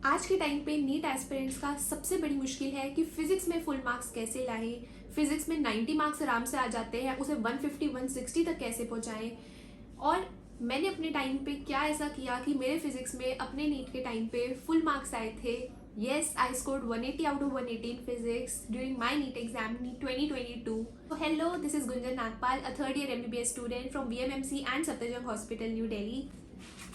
आज के टाइम पे नीट एस्पिरेंट्स का सबसे बड़ी मुश्किल है कि फिजिक्स में फुल मार्क्स कैसे लाएं। फिजिक्स में 90 मार्क्स आराम से आ जाते हैं, उसे 150 160 तक कैसे पहुंचाएं। और मैंने अपने टाइम पे क्या ऐसा किया कि मेरे फिजिक्स में अपने नीट के टाइम पे फुल मार्क्स आए थे। Yes, I scored 180 out of 180 in physics during my NEET exam NEET 2022। So hello, this is Gunjan Nagpal, a third year MBBS student from VMMC and Safdarjung Hospital, New Delhi.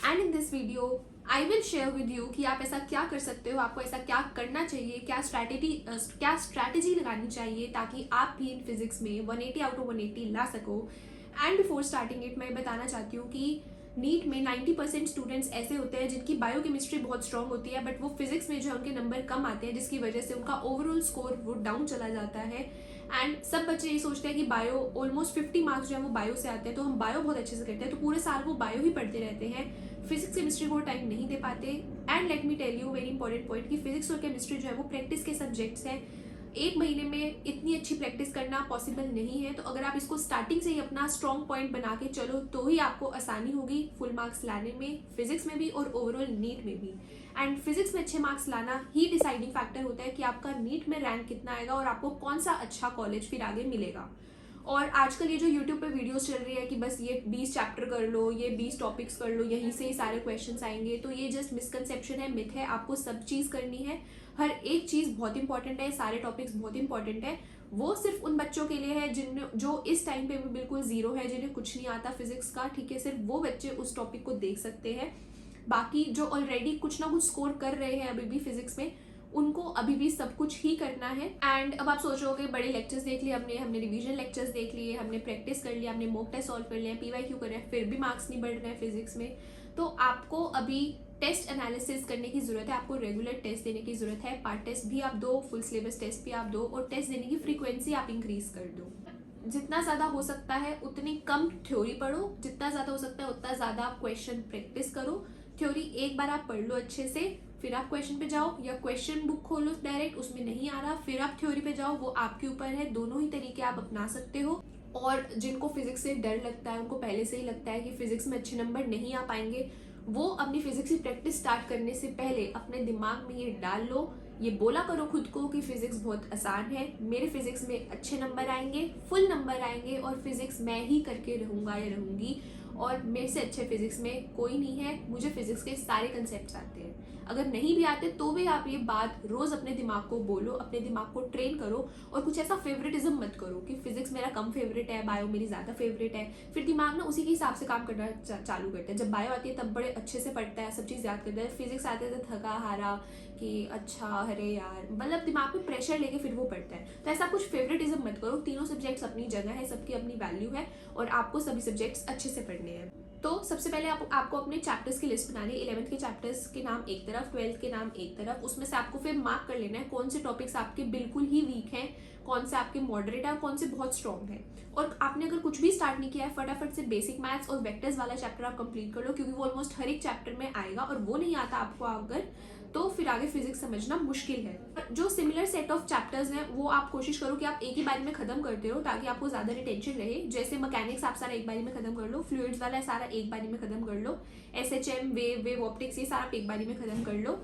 And in this video I will share with you कि आप ऐसा क्या कर सकते हो, आपको ऐसा क्या करना चाहिए, क्या स्ट्रैटेजी लगानी चाहिए ताकि आप भी इन फिजिक्स में 180 आउट ऑफ 180 ला सको। एंड बिफोर स्टार्टिंग इट मैं बताना चाहती हूँ कि नीट में 90% स्टूडेंट्स ऐसे होते हैं जिनकी बायोकेमिस्ट्री बहुत स्ट्रांग होती है, बट वो फिजिक्स में जो है उनके नंबर कम आते हैं, जिसकी वजह से उनका ओवरऑल स्कोर वो डाउन चला जाता है। एंड सब बच्चे ये सोचते हैं कि बायो ऑलमोस्ट 50 मार्क्स जो है वो बायो से आते हैं, तो हम बायो बहुत अच्छे से करते हैं, तो पूरे साल वो बायो ही पढ़ते रहते हैं, फिजिक्स केमिस्ट्री को टाइम नहीं दे पाते। And let me tell you very important point कि फिजिक्स और केमिस्ट्री जो है वो प्रैक्टिस के सब्जेक्ट्स हैं। एक महीने में इतनी अच्छी प्रैक्टिस करना पॉसिबल नहीं है, तो अगर आप इसको स्टार्टिंग से ही अपना स्ट्रॉन्ग पॉइंट बना के चलो तो ही आपको आसानी होगी फुल मार्क्स लाने में, फिजिक्स में भी और ओवरऑल नीट में भी। एंड फिजिक्स में अच्छे मार्क्स लाना ही डिसाइडिंग फैक्टर होता है कि आपका नीट में रैंक कितना आएगा और आपको कौन सा अच्छा कॉलेज फिर आगे मिलेगा। और आजकल ये जो यूट्यूब पे वीडियोस चल रही है कि बस ये 20 चैप्टर कर लो, ये 20 टॉपिक्स कर लो, यहीं से ही सारे क्वेश्चंस आएंगे, तो ये जस्ट मिसकंसेप्शन है, मिथ है। आपको सब चीज़ करनी है, हर एक चीज़ बहुत इंपॉर्टेंट है, सारे टॉपिक्स बहुत इंपॉर्टेंट है। वो सिर्फ उन बच्चों के लिए है जो इस टाइम पे भी बिल्कुल जीरो है, जिन्हें कुछ नहीं आता फिजिक्स का, ठीक है, सिर्फ वो बच्चे उस टॉपिक को देख सकते हैं। बाकी जो ऑलरेडी कुछ ना कुछ स्कोर कर रहे हैं अभी भी फिजिक्स में, उनको अभी भी सब कुछ ही करना है। एंड अब आप सोच रहे हो कि बड़े लेक्चर्स देख लिए हमने रिवीजन लेक्चर्स देख लिए, हमने प्रैक्टिस कर लिया, हमने मॉक टेस्ट सॉल्व कर लिया, PYQ कर रहे हैं, फिर भी मार्क्स नहीं बढ़ रहे हैं फिजिक्स में। तो आपको अभी टेस्ट एनालिसिस करने की जरूरत है, आपको रेगुलर टेस्ट देने की जरूरत है। पार्ट टेस्ट भी आप दो, फुल सिलेबस टेस्ट भी आप दो, और टेस्ट देने की फ्रीक्वेंसी आप इंक्रीज कर दो। जितना ज़्यादा हो सकता है उतनी कम थ्योरी पढ़ो, जितना ज़्यादा हो सकता है उतना ज़्यादा आप क्वेश्चन प्रैक्टिस करो। थ्योरी एक बार आप पढ़ लो अच्छे से, फिर आप क्वेश्चन पे जाओ, या क्वेश्चन बुक खोलो डायरेक्ट, उसमें नहीं आ रहा फिर आप थ्योरी पे जाओ, वो आपके ऊपर है। दोनों ही तरीके आप अपना सकते हो। और जिनको फिजिक्स से डर लगता है, उनको पहले से ही लगता है कि फिजिक्स में अच्छे नंबर नहीं आ पाएंगे, वो अपनी फिजिक्स की प्रैक्टिस स्टार्ट करने से पहले अपने दिमाग में ये डाल लो, ये बोला करो खुद को कि फिजिक्स बहुत आसान है, मेरे फिजिक्स में अच्छे नंबर आएंगे, फुल नंबर आएंगे, और फिजिक्स मैं ही करके रहूंगा या रहूंगी, और मेरे से अच्छे फिजिक्स में कोई नहीं है, मुझे फिजिक्स के सारे कंसेप्ट आते हैं। अगर नहीं भी आते तो भी आप ये बात रोज अपने दिमाग को बोलो, अपने दिमाग को ट्रेन करो, और कुछ ऐसा फेवरेटिज्म मत करो कि फिजिक्स मेरा कम फेवरेट है, बायो मेरी ज्यादा फेवरेट है। फिर दिमाग ना उसी के हिसाब से काम करना चालू करता है। जब बायो आती है तब बड़े अच्छे से पढ़ता है, सब चीज याद करता है, फिजिक्स आते हैं तो थका हारा कि अच्छा अरे यार, मतलब दिमाग में प्रेशर लेके फिर वो पढ़ता है। तो ऐसा कुछ फेवरेटिज्म मत करो, तीनों सब्जेक्ट्स अपनी जगह है, सबकी अपनी वैल्यू है, और आपको सभी सब्जेक्ट्स अच्छे से पढ़ने हैं। तो सबसे पहले आपको अपने चैप्टर्स की लिस्ट बनानी है। 11th के चैप्टर्स के नाम एक तरफ, 12th के नाम एक तरफ, उसमें से आपको फिर मार्क कर लेना है कौन से टॉपिक्स आपके बिल्कुल ही वीक हैं, कौन से आपके मॉडरेट है और कौन से बहुत स्ट्रॉन्ग है। और आपने अगर कुछ भी स्टार्ट नहीं किया है, फटाफट से बेसिक मैथ्स और वेक्टर्स वाला चैप्टर आप कंप्लीट कर लो, क्योंकि वो ऑलमोस्ट हर एक चैप्टर में आएगा, और वो नहीं आता आपको अगर, तो फिर आगे फिजिक्स समझना मुश्किल है। जो सिमिलर सेट ऑफ चैप्टर्स हैं वो आप कोशिश करो कि आप एक ही बारी में खत्म करते हो, ताकि आपको ज्यादा रिटेंशन रहे। जैसे मैकेनिक्स आप सारा एक बारी में खत्म कर लो, फ्लूइड्स वाला सारा एक बारी में खत्म कर लो, SHM, वेव ऑप्टिक्स, ये सारा आप एक बारी में खत्म कर लो।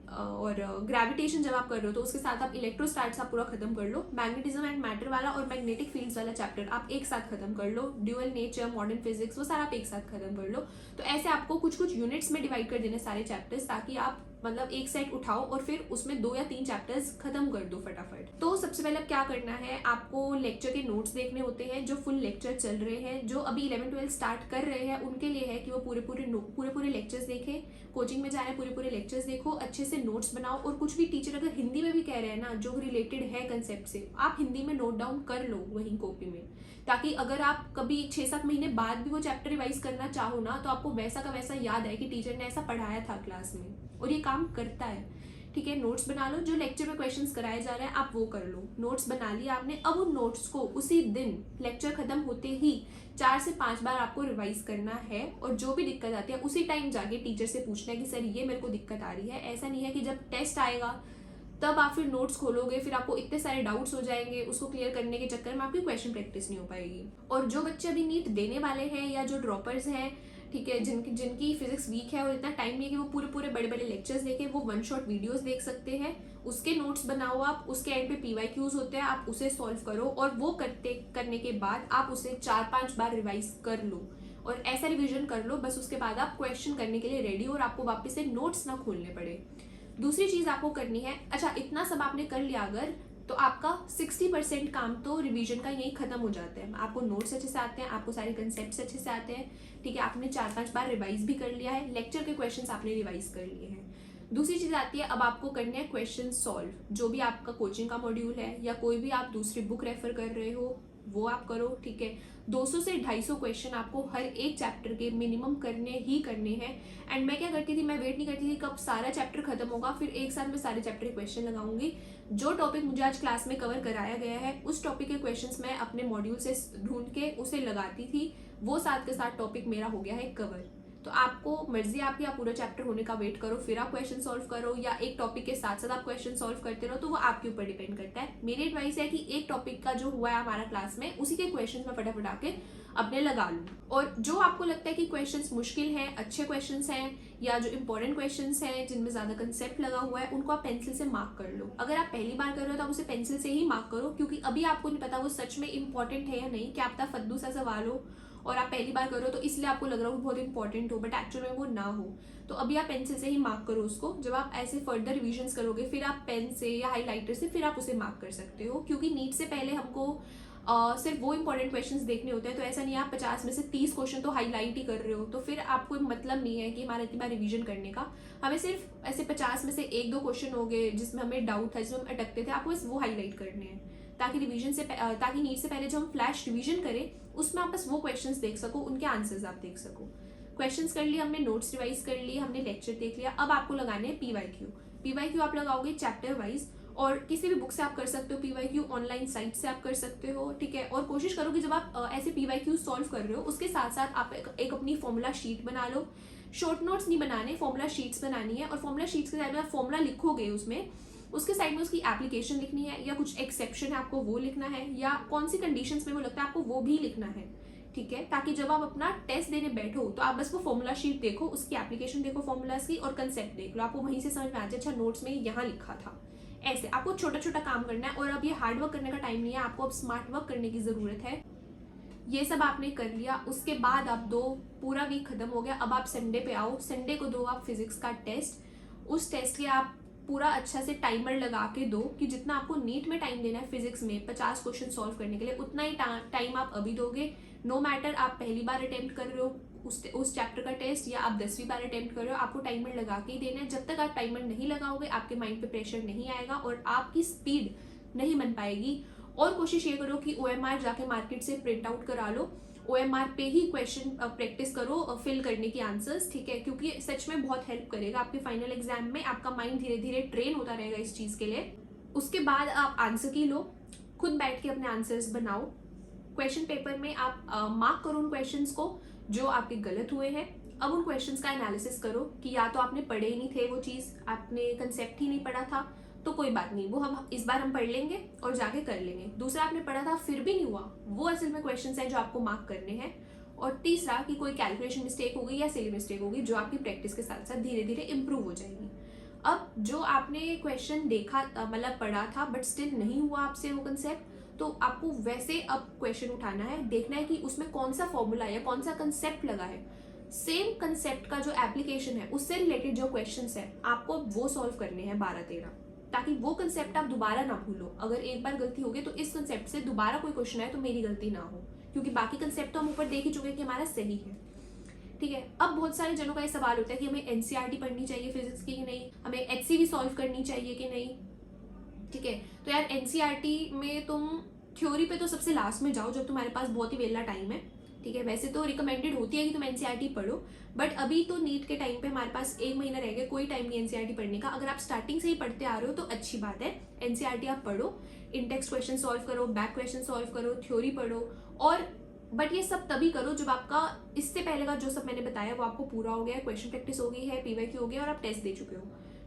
और ग्रेविटेशन जब आप कर रहे हो तो उसके साथ आप इलेक्ट्रोस्टैट्स आप पूरा खत्म कर लो। मैग्नेटिज्म एंड मैटर वाला और मैग्नेटिक फील्ड्स वाला चैप्टर आप एक साथ खत्म कर लो। ड्यूअल नेचर, मॉडर्न फिजिक्स, वो सारा आप एक साथ खत्म कर लो। तो ऐसे आपको कुछ कुछ यूनिट्स में डिवाइड कर देने सारे चैप्टर्स, ताकि आप मतलब एक सेट उठाओ और फिर उसमें 2 या 3 चैप्टर्स खत्म कर दो फटाफट। तो सबसे पहले क्या करना है, आपको लेक्चर के नोट्स देखने होते हैं जो फुल लेक्चर चल रहे हैं। जो अभी 11 12 स्टार्ट कर रहे हैं उनके लिए है कि वो पूरे लेक्चर्स देखें, कोचिंग में जा रहे हैं पूरे लेक्चर्स देखो, अच्छे से नोट्स बनाओ। और कुछ भी टीचर अगर हिंदी में भी कह रहे हैं ना जो रिलेटेड है कंसेप्ट से, आप हिंदी में नोट डाउन कर लो वहीं कॉपी में, ताकि अगर आप कभी 6-7 महीने बाद भी वो चैप्टर रिवाइज करना चाहो ना, तो आपको वैसा का वैसा याद है कि टीचर ने ऐसा पढ़ाया था क्लास में, और ये काम करता है। ठीक है, नोट्स बना लो, जो लेक्चर में क्वेश्चंस कराए जा रहे हैं आप वो कर लो। नोट्स बना लिया आपने, अब उन नोट्स को उसी दिन लेक्चर खत्म होते ही 4 से 5 बार आपको रिवाइज करना है, और जो भी दिक्कत आती है उसी टाइम जाके टीचर से पूछना है कि सर ये मेरे को दिक्कत आ रही है। ऐसा नहीं है कि जब टेस्ट आएगा तब आप फिर नोट्स खोलोगे, फिर आपको इतने सारे डाउट्स हो जाएंगे, उसको क्लियर करने के चक्कर में आपकी क्वेश्चन प्रैक्टिस नहीं हो पाएगी। और जो बच्चे अभी नीट देने वाले हैं या जो ड्रॉपर्स हैं, ठीक है, जिनकी फिजिक्स वीक है और इतना टाइम नहीं है कि वो पूरे पूरे बड़े बड़े लेक्चर्स देखें, वो वन शॉट वीडियोस देख सकते हैं, उसके नोट्स बनाओ आप, उसके एंड पे पीवाईक्यूज होते हैं, आप उसे सॉल्व करो और वो करने के बाद आप उसे 4-5 बार रिवाइज कर लो और ऐसा रिवीजन कर लो बस, उसके बाद आप क्वेश्चन करने के लिए रेडी हो और आपको वापस से नोट्स ना खोलने पड़े। दूसरी चीज आपको करनी है, अच्छा इतना सब आपने कर लिया अगर, तो आपका 60% काम तो रिवीजन का यही खत्म हो जाता है। आपको नोट्स अच्छे से आते हैं, आपको सारे कंसेप्ट अच्छे से आते हैं, ठीक है, आपने 4-5 बार रिवाइज भी कर लिया है, लेक्चर के क्वेश्चंस आपने रिवाइज कर लिए हैं। दूसरी चीज आती है, अब आपको करने हैं क्वेश्चन सॉल्व, जो भी आपका कोचिंग का मॉड्यूल है या कोई भी आप दूसरी बुक रेफर कर रहे हो वो आप करो, ठीक है। 200 से 250 क्वेश्चन आपको हर एक चैप्टर के मिनिमम करने हैं। एंड मैं क्या करती थी, मैं वेट नहीं करती थी कब सारा चैप्टर खत्म होगा फिर एक साथ में सारे चैप्टर के क्वेश्चन लगाऊंगी। जो टॉपिक मुझे आज क्लास में कवर कराया गया है उस टॉपिक के क्वेश्चंस मैं अपने मॉड्यूल से ढूंढ के उसे लगाती थी, वो साथ के साथ टॉपिक मेरा हो गया है कवर। तो आपको मर्जी आपकी, आप पूरा चैप्टर होने का वेट करो फिर आप क्वेश्चन सॉल्व करो, या एक टॉपिक के साथ साथ आप क्वेश्चन सॉल्व करते रहो, तो वो आपके ऊपर डिपेंड करता है। मेरी एडवाइस है कि एक टॉपिक का जो हुआ है हमारा क्लास में उसी के क्वेश्चन में फटाफट आके अपने लगा लूँ। और जो आपको लगता है कि क्वेश्चंस मुश्किल हैं, अच्छे क्वेश्चंस हैं या जो इंपॉर्टेंट क्वेश्चंस हैं जिनमें ज्यादा कंसेप्ट लगा हुआ है, उनको आप पेंसिल से मार्क कर लो। अगर आप पहली बार कर रहे हो तो आप उसे पेंसिल से ही मार्क करो, क्योंकि अभी आपको नहीं पता वो सच में इंपॉर्टेंट है या नहीं, क्या पता फद्दू सा सवाल हो और आप पहली बार करो तो इसलिए आपको लग रहा हो बहुत इंपॉर्टेंट हो बट एक्चुअल में वो ना हो। तो अभी आप पेंसिल से ही मार्क करो उसको, जब आप ऐसे फर्दर रिविजन्स करोगे फिर आप पेन से या हाईलाइटर से फिर आप उसे मार्क कर सकते हो, क्योंकि नीट से पहले हमको सिर्फ वो इंपॉर्टेंट क्वेश्चंस देखने होते हैं। तो ऐसा नहीं है आप 50 में से 30 क्वेश्चन तो हाईलाइट ही कर रहे हो, तो फिर आपको मतलब नहीं है कि हमारा इतनी बार रिवीजन करने का। हमें सिर्फ ऐसे 50 में से 1-2 क्वेश्चन हो गए जिसमें हमें डाउट था, जिसमें हम अटकते थे, आपको बस वो हाईलाइट करने हैं, ताकि ताकि नीट से पहले जब हम फ्लैश रिवीजन करें उसमें आप बस वो क्वेश्चंस देख सको, उनके आंसर्स आप देख सको। क्वेश्चंस कर लिए हमने, नोट्स रिवाइज कर लिए हमने, लेक्चर देख लिया, अब आपको लगाने हैं पीवाईक्यू आप लगाओगे चैप्टर वाइज, और किसी भी बुक से आप कर सकते हो पीवाईक्यू, ऑनलाइन साइट से आप कर सकते हो, ठीक है। और कोशिश करो कि जब आप ऐसे पीवाईक्यू सॉल्व कर रहे हो उसके साथ साथ आप एक अपनी फॉर्मूला शीट बना लो। शॉर्ट नोट्स नहीं बनाने, फॉर्मूला शीट्स बनानी है, और फॉर्मूला शीट्स के साइड में आप फॉर्मूला लिखोगे उसमें, उसके साइड में उसकी एप्लीकेशन लिखनी है, या कुछ एक्सेप्शन है आपको वो लिखना है, या कौन सी कंडीशंस में वो लगता है आपको वो भी लिखना है, ठीक है। ताकि जब आप अपना टेस्ट देने बैठो तो आप बस वो फॉर्मूला शीट देखो, उसकी एप्लीकेशन देखो फॉर्मूलाज की, और कंसेप्ट देख लो, आपको वहीं से समझ में आ जाए अच्छा नोट्स में यहाँ लिखा था। ऐसे आपको छोटा छोटा काम करना है, और अब ये हार्ड वर्क करने का टाइम नहीं है, आपको अब स्मार्ट वर्क करने की जरूरत है। ये सब आपने कर लिया, उसके बाद आप दो, पूरा वीक खत्म हो गया, अब आप संडे पे आओ, संडे को दो आप फिजिक्स का टेस्ट। उस टेस्ट के आप पूरा अच्छा से टाइमर लगा के दो कि जितना आपको नीट में टाइम देना है फिजिक्स में 50 क्वेश्चन सॉल्व करने के लिए, उतना ही टाइम आप अभी दोगे। नो मैटर आप पहली बार अटेम्प्ट कर रहे हो उस चैप्टर का टेस्ट या आप 10वीं बार अटेम्प्ट कर रहे हो, आपको टाइमर लगा के ही देना है। जब तक आप टाइमर नहीं लगाओगे आपके माइंड पे प्रेशर नहीं आएगा और आपकी स्पीड नहीं बन पाएगी। और कोशिश ये करो कि OMR जाके मार्केट से प्रिंट आउट करा लो, OMR पे ही क्वेश्चन प्रैक्टिस करो फिल करने की आंसर्स, ठीक है, क्योंकि सच में बहुत हेल्प करेगा आपके फाइनल एग्जाम में। आपका माइंड धीरे धीरे ट्रेन होता रहेगा इस चीज़ के लिए। उसके बाद आप आंसर की लो, खुद बैठ के अपने आंसर्स बनाओ, क्वेश्चन पेपर में आप मार्क करो उन क्वेश्चंस को जो आपके गलत हुए हैं। अब उन क्वेश्चंस का एनालिसिस करो कि या तो आपने पढ़े ही नहीं थे वो चीज़, आपने कंसेप्ट ही नहीं पढ़ा था, तो कोई बात नहीं, वो हम इस बार हम पढ़ लेंगे और जाके कर लेंगे। दूसरा आपने पढ़ा था फिर भी नहीं हुआ, वो असल में क्वेश्चंस हैं जो आपको मार्क करने हैं। और तीसरा कि कोई कैलकुलेशन मिस्टेक होगी या सिली मिस्टेक होगी जो आपकी प्रैक्टिस के साथ साथ धीरे धीरे इंप्रूव हो जाएगी। अब जो आपने क्वेश्चन देखा मतलब पढ़ा था बट स्टिल नहीं हुआ आपसे वो कंसेप्ट, तो आपको वैसे अब क्वेश्चन उठाना है, देखना है कि उसमें कौन सा फॉर्मूला या कौन सा कंसेप्ट लगा है, सेम कंसेप्ट का जो एप्लीकेशन है उससे रिलेटेड जो क्वेश्चंस है आपको वो सॉल्व करने हैं 12-13, ताकि वो कंसेप्ट आप दोबारा ना भूलो। अगर एक बार गलती हो गई तो इस कंसेप्ट से दोबारा कोई क्वेश्चन आए तो मेरी गलती ना हो, क्योंकि बाकी कंसेप्ट तो हम ऊपर देख ही चुके कि हमारा सही है, ठीक है। अब बहुत सारे जनों का ये सवाल होता है कि हमें NCERT पढ़नी चाहिए फिजिक्स की कि नहीं, हमें HCV सॉल्व करनी चाहिए कि नहीं, ठीक है। तो यार NCERT में तुम थ्योरी पे तो सबसे लास्ट में जाओ जब तुम्हारे पास बहुत ही वेला टाइम है, ठीक है। वैसे तो रिकमेंडेड होती है कि तुम NCERT पढ़ो, बट अभी तो नीट के टाइम पे हमारे पास 1 महीना रह गया, कोई टाइम नहीं NCERT पढ़ने का। अगर आप स्टार्टिंग से ही पढ़ते आ रहे हो तो अच्छी बात है, NCERT आप पढ़ो, इंटेक्स्ट क्वेश्चन सॉल्व करो, बैक क्वेश्चन सॉल्व करो, थ्योरी पढ़ो, और बट ये सब तभी करो जब आपका इससे पहले का जो सब मैंने बताया वो आपको पूरा हो गया है, क्वेश्चन प्रैक्टिस हो गई है, PYQ हो गया और आप टेस्ट दे चुके हो,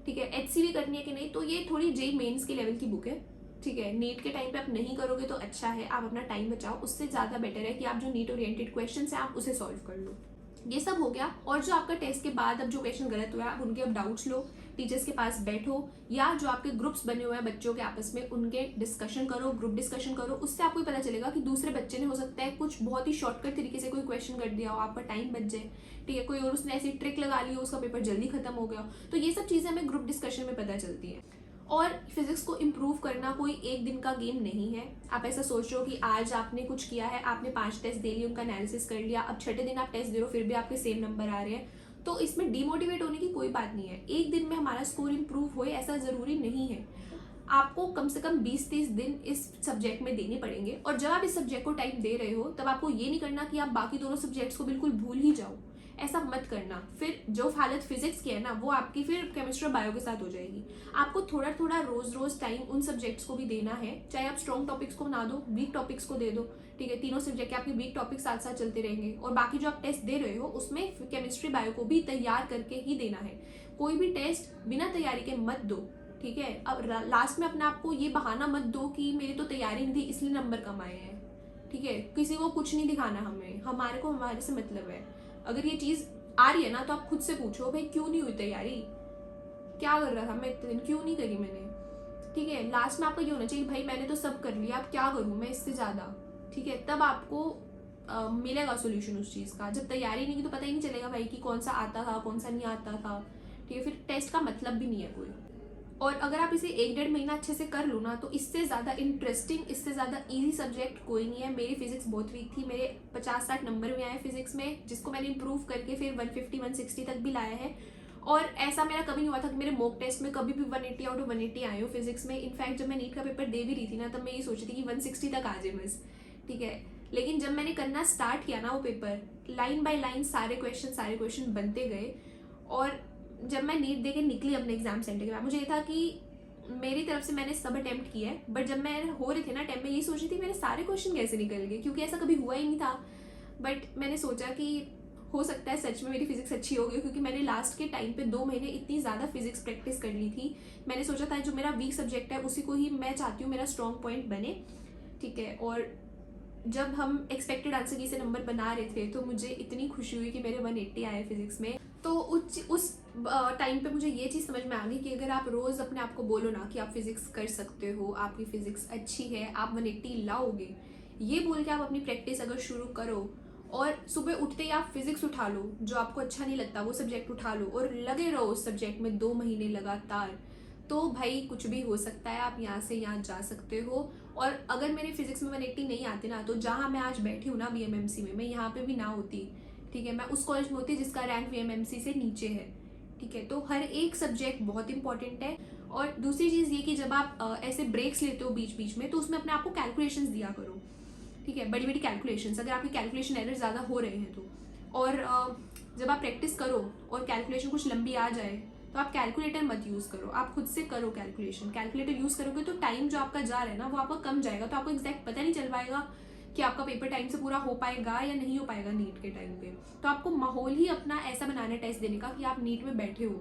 ठीक है। HCV करनी है कि नहीं, तो ये थोड़ी JEE मेंस के लेवल की बुक है, ठीक है। नीट के टाइम पे आप नहीं करोगे तो अच्छा है, आप अपना टाइम बचाओ, उससे ज़्यादा बेटर है कि आप जो नीट ओरिएंटेड क्वेश्चन है आप उसे सॉल्व कर लो। ये सब हो गया। और जो आपका टेस्ट के बाद अब जो क्वेश्चन गलत हुआ है, आप उनके अब डाउट्स लो, टीचर्स के पास बैठो, या जो आपके ग्रुप्स बने हुए हैं बच्चों के आपस में, उनके डिस्कशन करो, ग्रुप डिस्कशन करो। उससे आपको पता चलेगा कि दूसरे बच्चे ने हो सकता है कुछ बहुत ही शॉर्टकट तरीके से कोई क्वेश्चन कर दिया हो, आपका टाइम बच जाए, ठीक है, कोई और उसने ऐसी ट्रिक लगा ली हो, उसका पेपर जल्दी खत्म हो गया। तो ये सब चीज़ें हमें ग्रुप डिस्कशन में पता चलती है। और फिजिक्स को इम्प्रूव करना कोई एक दिन का गेम नहीं है। आप ऐसा सोच रहे हो कि आज आपने कुछ किया है, आपने 5 टेस्ट दे लिए, उनका एनालिसिस कर लिया, अब छठे दिन आप टेस्ट दे रहे हो फिर भी आपके सेम नंबर आ रहे हैं, तो इसमें डीमोटिवेट होने की कोई बात नहीं है। एक दिन में हमारा स्कोर इम्प्रूव होए ऐसा ज़रूरी नहीं है। आपको कम से कम 20-30 दिन इस सब्जेक्ट में देने पड़ेंगे। और जब आप इस सब्जेक्ट को टाइम दे रहे हो तब आपको ये नहीं करना कि आप बाकी दोनों सब्जेक्ट्स को बिल्कुल भूल ही जाओ, ऐसा मत करना। फिर जो हालत फिजिक्स की है ना, वो आपकी फिर केमिस्ट्री और बायो के साथ हो जाएगी। आपको थोड़ा थोड़ा रोज रोज टाइम उन सब्जेक्ट्स को भी देना है, चाहे आप स्ट्रॉन्ग टॉपिक्स को ना दो, वीक टॉपिक्स को दे दो, ठीक है। तीनों सब्जेक्ट के आपके वीक टॉपिक साथ साथ चलते रहेंगे, और बाकी जो आप टेस्ट दे रहे हो उसमें केमिस्ट्री बायो को भी तैयार करके ही देना है। कोई भी टेस्ट बिना तैयारी के मत दो, ठीक है। अब लास्ट में अपने आपको ये बहाना मत दो कि मेरी तो तैयारी नहीं थी इसलिए नंबर कम आए हैं, ठीक है। किसी को कुछ नहीं दिखाना, हमारे को हमारे से मतलब है। अगर ये चीज़ आ रही है ना तो आप खुद से पूछो, भाई क्यों नहीं हुई तैयारी, क्या कर रहा था मैं इतने दिन, क्यों नहीं करी मैंने, ठीक है। लास्ट में आपका ये होना चाहिए, भाई मैंने तो सब कर लिया, अब क्या करूँ मैं इससे ज़्यादा, ठीक है। तब आपको मिलेगा सोल्यूशन उस चीज़ का। जब तैयारी नहीं की तो पता ही नहीं चलेगा भाई कि कौन सा आता था कौन सा नहीं आता था, ठीक है। फिर टेस्ट का मतलब भी नहीं है कोई। और अगर आप इसे 1-1.5 महीना अच्छे से कर लो ना, तो इससे ज़्यादा इंटरेस्टिंग, इससे ज़्यादा इजी सब्जेक्ट कोई नहीं है। मेरी फिजिक्स बहुत वीक थी, मेरे 50-60 नंबर भी आए फिजिक्स में, जिसको मैंने इंप्रूव करके फिर 150-160 तक भी लाया है। और ऐसा मेरा कभी नहीं हुआ था कि मेरे मॉक टेस्ट में कभी भी 180 आउट ऑफ 180 आए हो फिजिक्स में। इनफैक्ट जब मैं नीट का पेपर दे भी रही थी ना, तब मैं ये सोची थी कि 160 तक आ जाए बस, ठीक है। लेकिन जब मैंने करना स्टार्ट किया ना वो पेपर, लाइन बाय लाइन सारे क्वेश्चन बनते गए। और जब मैं नीट देके निकली अपने एग्जाम सेंटर के बाद, मुझे ये था कि मेरी तरफ से मैंने सब अटेम्प्ट किया है, बट जब मैं हो रहे थे ना टाइम में, यही सोची थी मेरे सारे क्वेश्चन कैसे निकल गए, क्योंकि ऐसा कभी हुआ ही नहीं था। बट मैंने सोचा कि हो सकता है सच में मेरी फिजिक्स अच्छी हो गई, क्योंकि मैंने लास्ट के टाइम पे 2 महीने इतनी ज़्यादा फिजिक्स प्रैक्टिस कर ली थी। मैंने सोचा था जो मेरा वीक सब्जेक्ट है उसी को ही मैं चाहती हूँ मेरा स्ट्रॉन्ग पॉइंट बने, ठीक है। और जब हम एक्सपेक्टेड आंसर की से नंबर बना रहे थे तो मुझे इतनी खुशी हुई कि मेरे 180 आए फिजिक्स में। तो उस टाइम पे मुझे ये चीज़ समझ में आ गई कि अगर आप रोज़ अपने आप को बोलो ना कि आप फिजिक्स कर सकते हो, आपकी फिजिक्स अच्छी है, आप 180 लाओगे, ये बोल के आप अपनी प्रैक्टिस अगर शुरू करो, और सुबह उठते ही आप फिजिक्स उठा लो, जो आपको अच्छा नहीं लगता वो सब्जेक्ट उठा लो और लगे रहो उस सब्जेक्ट में 2 महीने लगातार, तो भाई कुछ भी हो सकता है। आप यहाँ से यहाँ जा सकते हो। और अगर मेरे फिजिक्स में 180 नहीं आते ना, तो जहाँ मैं आज बैठी हूँ ना बीएमएमसी में, मैं यहाँ पे भी ना होती, ठीक है। मैं उस कॉलेज में होती जिसका रैंक बीएमएमसी से नीचे है, ठीक है। तो हर एक सब्जेक्ट बहुत इंपॉर्टेंट है। और दूसरी चीज़ ये कि जब आप ऐसे ब्रेक्स लेते हो बीच बीच में, तो उसमें अपने आप को कैलकुलेशंस दिया करो, ठीक है, बड़ी बड़ी कैलकुलेशंस, अगर आपकी कैलकुलेशन एरर ज़्यादा हो रहे हैं तो। और जब आप प्रैक्टिस करो और कैलकुलेशन कुछ लंबी आ जाए, तो आप कैलकुलेटर मत यूज़ करो, आप खुद से करो कैलकुलेशन। कैलकुलेटर यूज़ करोगे तो टाइम जो आपका जा रहा है ना वो आपका कम जाएगा, तो आपको एग्जैक्ट पता नहीं चल पाएगा कि आपका पेपर टाइम से पूरा हो पाएगा या नहीं हो पाएगा नीट के टाइम पे। तो आपको माहौल ही अपना ऐसा बनाना है टेस्ट देने का कि आप नीट में बैठे हो,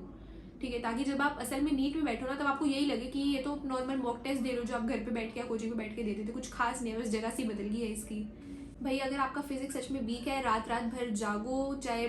ठीक है, ताकि जब आप असल में नीट में बैठो ना, तब आपको यही लगे कि ये तो नॉर्मल मॉक टेस्ट दे रहे हो जो आप घर पे बैठ के या कोचिंग में बैठ के देते थे, कुछ खास नहीं है, बस जगह सी बदल गई है इसकी। भाई अगर आपका फिजिक्स सच में वीक है, रात रात भर जागो, चाहे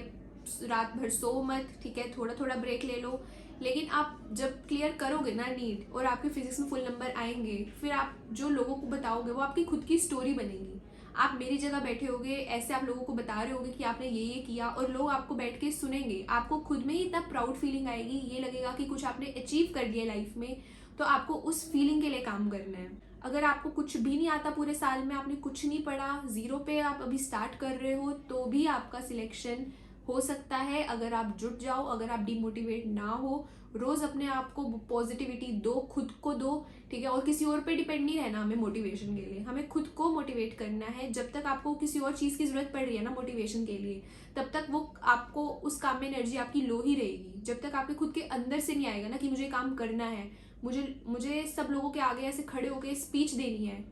रात भर सो मत, ठीक है, थोड़ा थोड़ा ब्रेक ले लो, लेकिन आप जब क्लियर करोगे ना नीट और आपके फिजिक्स में फुल नंबर आएंगे, फिर आप जो लोगों को बताओगे वो आपकी खुद की स्टोरी बनेगी। आप मेरी जगह बैठे होगे, ऐसे आप लोगों को बता रहे होगे कि आपने ये किया, और लोग आपको बैठ के सुनेंगे, आपको खुद में ही इतना प्राउड फीलिंग आएगी, ये लगेगा कि कुछ आपने अचीव कर दिया लाइफ में। तो आपको उस फीलिंग के लिए काम करना है। अगर आपको कुछ भी नहीं आता पूरे साल में, आपने कुछ नहीं पढ़ा, जीरो पे आप अभी स्टार्ट कर रहे हो, तो भी आपका सिलेक्शन हो सकता है अगर आप जुट जाओ, अगर आप डिमोटिवेट ना हो। रोज अपने आप को पॉजिटिविटी दो, खुद को दो, ठीक है। और किसी और पे डिपेंड नहीं रहना हमें मोटिवेशन के लिए, हमें खुद को मोटिवेट करना है। जब तक आपको किसी और चीज़ की जरूरत पड़ रही है ना मोटिवेशन के लिए, तब तक वो आपको उस काम में एनर्जी आपकी लो ही रहेगी। जब तक आपके खुद के अंदर से नहीं आएगा ना कि मुझे काम करना है, मुझे सब लोगों के आगे ऐसे खड़े होकर स्पीच देनी है,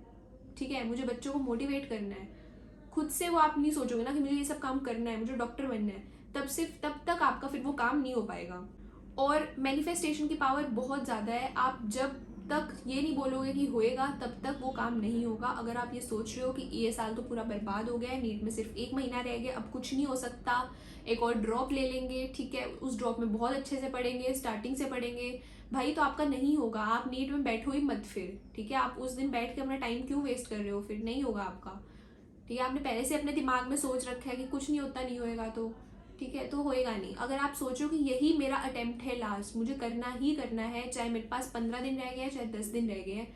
ठीक है, मुझे बच्चों को मोटिवेट करना है, खुद से वो आप नहीं सोचोगे ना कि मुझे ये सब काम करना है, मुझे डॉक्टर बनना है, तब तक आपका फिर वो काम नहीं हो पाएगा। और मैनिफेस्टेशन की पावर बहुत ज़्यादा है। आप जब तक ये नहीं बोलोगे कि होएगा, तब तक वो काम नहीं होगा। अगर आप ये सोच रहे हो कि ये साल तो पूरा बर्बाद हो गया है, नीट में सिर्फ 1 महीना रह गया, अब कुछ नहीं हो सकता, एक और ड्रॉप ले लेंगे, ठीक है, उस ड्रॉप में बहुत अच्छे से पढ़ेंगे, स्टार्टिंग से पढ़ेंगे, भाई तो आपका नहीं होगा। आप नीट में बैठो ही मत फिर, ठीक है। आप उस दिन बैठ के अपना टाइम क्यों वेस्ट कर रहे हो, फिर नहीं होगा आपका, ठीक है। आपने पहले से अपने दिमाग में सोच रखा है कि कुछ नहीं होता, नहीं होएगा तो, ठीक है, तो होएगा नहीं। अगर आप सोचो कि यही मेरा अटेम्प्ट है लास्ट, मुझे करना ही करना है, चाहे मेरे पास 15 दिन रह गए हैं, चाहे 10 दिन रह गए हैं,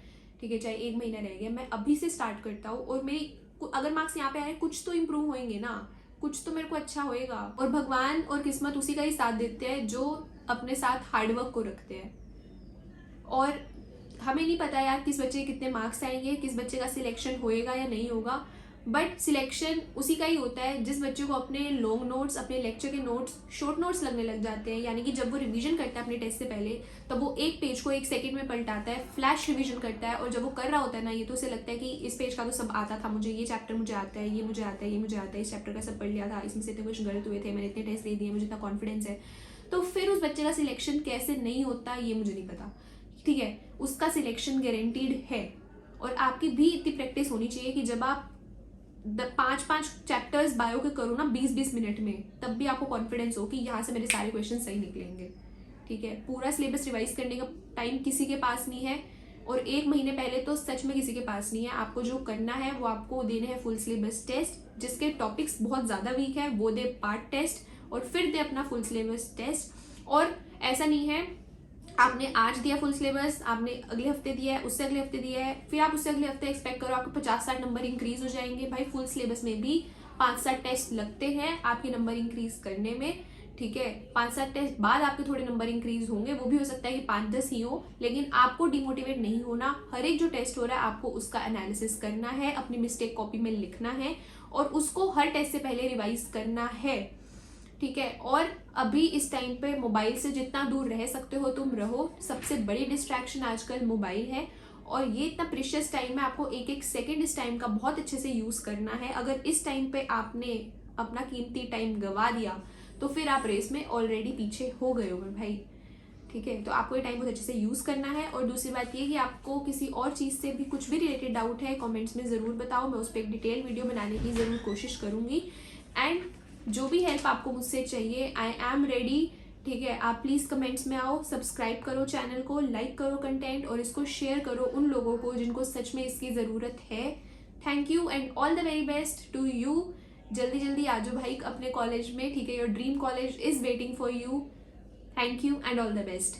ठीक है, चाहे 1 महीना रह गया, मैं अभी से स्टार्ट करता हूँ। और मेरी अगर मार्क्स यहाँ पे आए, कुछ तो इम्प्रूव होंगे ना, कुछ तो मेरे को अच्छा होएगा। और भगवान और किस्मत उसी का ही साथ देते हैं जो अपने साथ हार्डवर्क को रखते हैं। और हमें नहीं पता यार किस बच्चे के कितने मार्क्स आएंगे, किस बच्चे का सिलेक्शन होएगा या नहीं होगा, बट सिलेक्शन उसी का ही होता है जिस बच्चे को अपने लॉन्ग नोट्स, अपने लेक्चर के नोट्स, शॉर्ट नोट्स लगने लग जाते हैं। यानी कि जब वो रिवीजन करता है अपने टेस्ट से पहले, तब वो एक पेज को 1 सेकंड में पलटाता है, फ्लैश रिवीजन करता है। और जब वो कर रहा होता है ना, ये तो उसे लगता है कि इस पेज का तो सब आता था मुझे, ये चैप्टर मुझे आता है, ये मुझे आता है, ये मुझे आता है, इस चैप्टर का सब पढ़ लिया था, इसमें से इतने क्वेश्चन गलत हुए थे, मैंने इतने टेस्ट दे दिए, मुझे इतना कॉन्फिडेंस है। तो फिर उस बच्चे का सिलेक्शन कैसे नहीं होता ये मुझे नहीं पता, ठीक है। उसका सिलेक्शन गारंटीड है। और आपकी भी इतनी प्रैक्टिस होनी चाहिए कि जब आप 5 चैप्टर्स बायो के करो ना 20-20 मिनट में, तब भी आपको कॉन्फिडेंस हो कि यहाँ से मेरे सारे क्वेश्चन सही निकलेंगे, ठीक है। पूरा सिलेबस रिवाइज करने का टाइम किसी के पास नहीं है, और 1 महीने पहले तो सच में किसी के पास नहीं है। आपको जो करना है वो आपको देने हैं फुल सिलेबस टेस्ट, जिसके टॉपिक्स बहुत ज़्यादा वीक है वो दे पार्ट टेस्ट, और फिर दे अपना फुल सिलेबस टेस्ट। और ऐसा नहीं है आपने आज दिया फुल सिलेबस, आपने अगले हफ्ते दिया है, उससे अगले हफ्ते दिया है, फिर आप उससे अगले हफ्ते एक्सपेक्ट करो आपको 50-60 नंबर इंक्रीज हो जाएंगे। भाई फुल सिलेबस में भी 5-7 टेस्ट लगते हैं आपके नंबर इंक्रीज करने में, ठीक है। 5-7 टेस्ट बाद आपके थोड़े नंबर इंक्रीज होंगे, वो भी हो सकता है कि 5-10 ही हो, लेकिन आपको डिमोटिवेट नहीं होना। हर एक जो टेस्ट हो रहा है आपको उसका एनालिसिस करना है, अपनी मिस्टेक कॉपी में लिखना है, और उसको हर टेस्ट से पहले रिवाइज करना है, ठीक है। और अभी इस टाइम पे मोबाइल से जितना दूर रह सकते हो तुम रहो। सबसे बड़ी डिस्ट्रैक्शन आजकल मोबाइल है, और ये इतना प्रीशियस टाइम है, आपको एक एक सेकंड इस टाइम का बहुत अच्छे से यूज करना है। अगर इस टाइम पे आपने अपना कीमती टाइम गवा दिया तो फिर आप रेस में ऑलरेडी पीछे हो गए हो भाई, ठीक है। तो आपको ये टाइम बहुत अच्छे से यूज करना है। और दूसरी बात ये कि आपको किसी और चीज से भी कुछ भी रिलेटेड डाउट है, कमेंट्स में जरूर बताओ, मैं उस पर एक डिटेल वीडियो बनाने की जरूर कोशिश करूंगी। एंड जो भी हेल्प आपको मुझसे चाहिए, आई एम रेडी, ठीक है। आप प्लीज़ कमेंट्स में आओ, सब्सक्राइब करो चैनल को, लाइक करो कंटेंट, और इसको शेयर करो उन लोगों को जिनको सच में इसकी ज़रूरत है। Thank you and all the very best to you. जल्दी जल्दी आ जाओ भाई अपने कॉलेज में, ठीक है। Your dream college is waiting for you. Thank you and all the best.